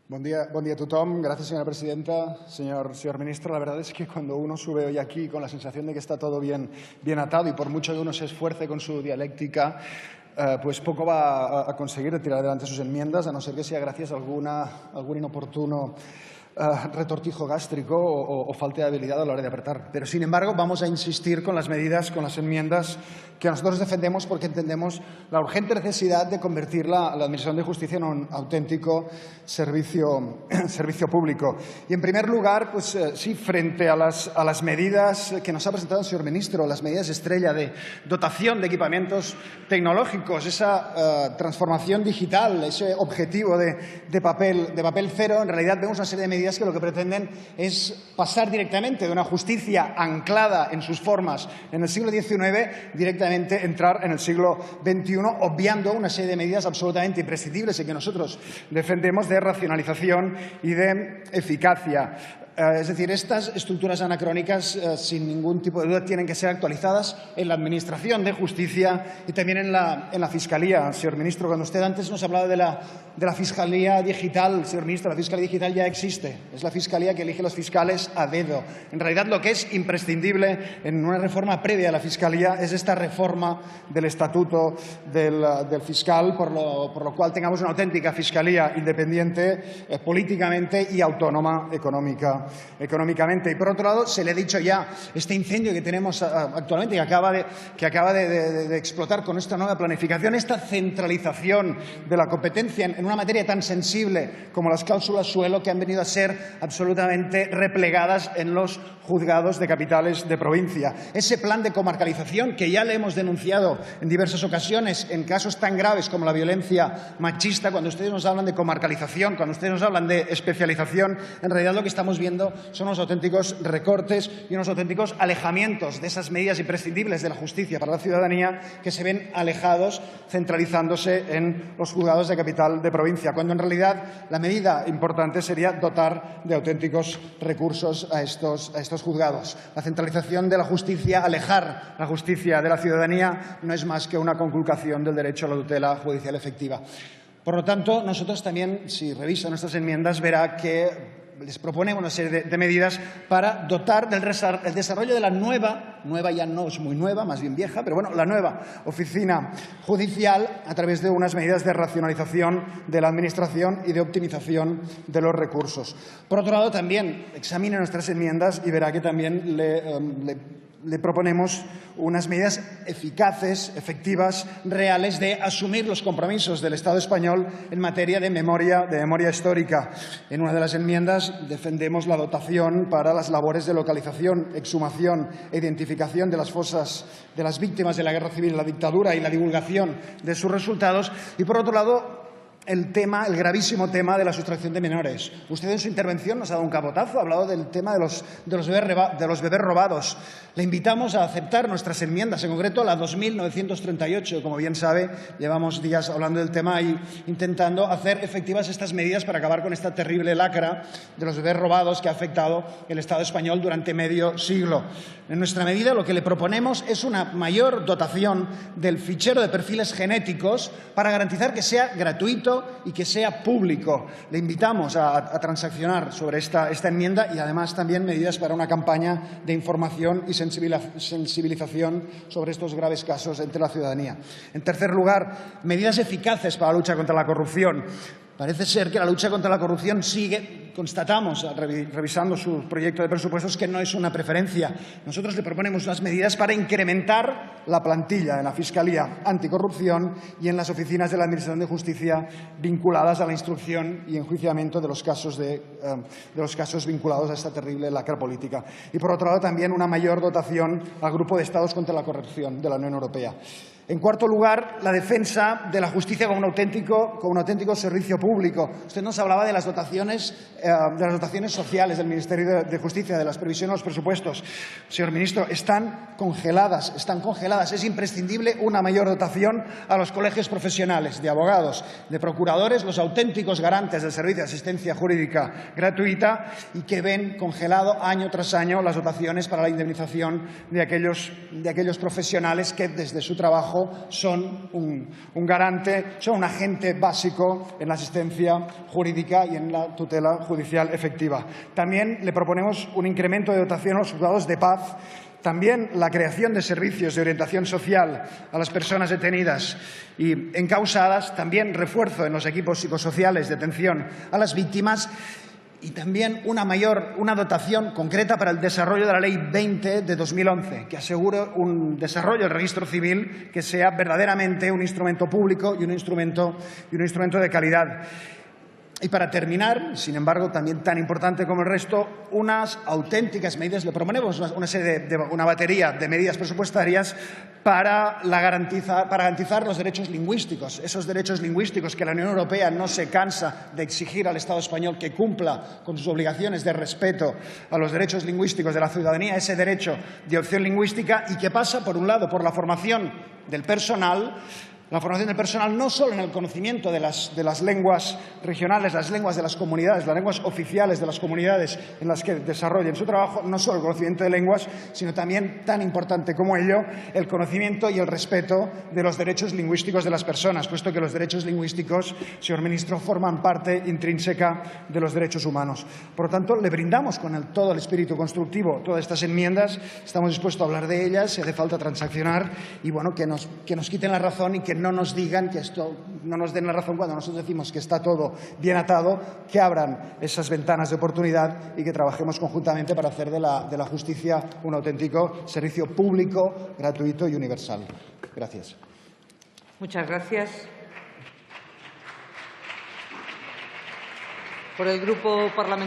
Buen día a tothom. Gracias, señora presidenta. Señor ministro, la verdad es que cuando uno sube hoy aquí con la sensación de que está todo bien atado y por mucho que uno se esfuerce con su dialéctica, pues poco va a conseguir de tirar adelante sus enmiendas, a no ser que sea gracias a algún inoportuno retortijo gástrico o falta de habilidad a la hora de apretar. Pero, sin embargo, vamos a insistir con las medidas, con las enmiendas que nosotros defendemos porque entendemos la urgente necesidad de convertir la Administración de Justicia en un auténtico servicio público. Y, en primer lugar, pues sí, frente a las medidas que nos ha presentado el señor ministro, las medidas estrella de dotación de equipamientos tecnológicos, esa transformación digital, ese objetivo de papel cero, en realidad vemos una serie de medidas que lo que pretenden es pasar directamente de una justicia anclada en sus formas en el siglo XIX, directamente entrar en el siglo XXI, obviando una serie de medidas absolutamente imprescindibles y que nosotros defendemos de racionalización y de eficacia. Es decir, estas estructuras anacrónicas, sin ningún tipo de duda, tienen que ser actualizadas en la Administración de Justicia y también en la Fiscalía. Señor ministro, cuando usted antes nos hablaba de la Fiscalía Digital, señor ministro, la Fiscalía Digital ya existe. Es la Fiscalía que elige los fiscales a dedo. En realidad, lo que es imprescindible en una reforma previa a la Fiscalía es esta reforma del estatuto del fiscal, por lo cual tengamos una auténtica Fiscalía independiente políticamente y autónoma económicamente. Y, por otro lado, se le ha dicho ya, este incendio que tenemos actualmente, que acaba de explotar con esta nueva planificación, esta centralización de la competencia en una materia tan sensible como las cláusulas suelo, que han venido a ser absolutamente replegadas en los juzgados de capitales de provincia. Ese plan de comarcalización que ya le hemos denunciado en diversas ocasiones en casos tan graves como la violencia machista. Cuando ustedes nos hablan de comarcalización, cuando ustedes nos hablan de especialización, en realidad lo que estamos viendo son unos auténticos recortes y unos auténticos alejamientos de esas medidas imprescindibles de la justicia para la ciudadanía, que se ven alejados, centralizándose en los juzgados de capital de provincia, cuando en realidad la medida importante sería dotar de auténticos recursos a estos juzgados. La centralización de la justicia, alejar la justicia de la ciudadanía, no es más que una conculcación del derecho a la tutela judicial efectiva. Por lo tanto, nosotros también, si revisa nuestras enmiendas, verá que les proponemos una serie de medidas para dotar del desarrollo de la nueva ya no es muy nueva, más bien vieja, pero bueno, la nueva oficina judicial a través de unas medidas de racionalización de la Administración y de optimización de los recursos. Por otro lado, también examine nuestras enmiendas y verá que también le proponemos unas medidas eficaces, efectivas, reales, de asumir los compromisos del Estado español en materia de memoria histórica. En una de las enmiendas defendemos la dotación para las labores de localización, exhumación e identificación de las fosas de las víctimas de la Guerra Civil y la dictadura y la divulgación de sus resultados. Y, por otro lado, el gravísimo tema de la sustracción de menores. Usted en su intervención nos ha dado un capotazo, ha hablado del tema de los bebés robados. Le invitamos a aceptar nuestras enmiendas, en concreto la 2938. Como bien sabe, llevamos días hablando del tema y intentando hacer efectivas estas medidas para acabar con esta terrible lacra de los bebés robados que ha afectado el Estado español durante medio siglo. En nuestra medida, lo que le proponemos es una mayor dotación del fichero de perfiles genéticos para garantizar que sea gratuito y que sea público. Le invitamos a transaccionar sobre esta enmienda y, además, también medidas para una campaña de información y sensibilización sobre estos graves casos entre la ciudadanía. En tercer lugar, medidas eficaces para la lucha contra la corrupción. Parece ser que la lucha contra la corrupción sigue, constatamos, revisando su proyecto de presupuestos, que no es una preferencia. Nosotros le proponemos unas medidas para incrementar la plantilla en la Fiscalía Anticorrupción y en las oficinas de la Administración de Justicia vinculadas a la instrucción y enjuiciamiento de los casos vinculados a esta terrible lacra política. Y, por otro lado, también una mayor dotación al Grupo de Estados contra la Corrupción de la Unión Europea. En cuarto lugar, la defensa de la justicia como un auténtico servicio público. Usted nos hablaba de las dotaciones sociales del Ministerio de Justicia, de las previsiones de los presupuestos. Señor ministro, están congeladas. Es imprescindible una mayor dotación a los colegios profesionales de abogados, de procuradores, los auténticos garantes del servicio de asistencia jurídica gratuita, y que ven congelado año tras año las dotaciones para la indemnización de aquellos profesionales que desde su trabajo trabajo son un garante, son un agente básico en la asistencia jurídica y en la tutela judicial efectiva. También le proponemos un incremento de dotación a los juzgados de paz. También la creación de servicios de orientación social a las personas detenidas y encausadas, también refuerzo en los equipos psicosociales de atención a las víctimas y también una dotación concreta para el desarrollo de la Ley 20 de 2011, que asegure un desarrollo del registro civil que sea verdaderamente un instrumento público y un instrumento de calidad. Y para terminar, sin embargo, también tan importante como el resto, unas auténticas medidas, le proponemos una batería de medidas presupuestarias para garantizar los derechos lingüísticos, esos derechos lingüísticos que la Unión Europea no se cansa de exigir al Estado español que cumpla con sus obligaciones de respeto a los derechos lingüísticos de la ciudadanía, ese derecho de opción lingüística y que pasa, por un lado, por la formación del personal. La formación del personal no solo en el conocimiento de las lenguas regionales, las lenguas de las comunidades, las lenguas oficiales de las comunidades en las que desarrollen su trabajo, no solo el conocimiento de lenguas, sino también, tan importante como ello, el conocimiento y el respeto de los derechos lingüísticos de las personas, puesto que los derechos lingüísticos, señor ministro, forman parte intrínseca de los derechos humanos. Por lo tanto, le brindamos con todo el espíritu constructivo todas estas enmiendas, estamos dispuestos a hablar de ellas, si hace falta transaccionar y bueno, que nos quiten la razón y que no nos digan que no nos den la razón cuando nosotros decimos que está todo bien atado, que abran esas ventanas de oportunidad y que trabajemos conjuntamente para hacer de la justicia un auténtico servicio público, gratuito y universal. Gracias. Muchas gracias. Por el Grupo Parlamentario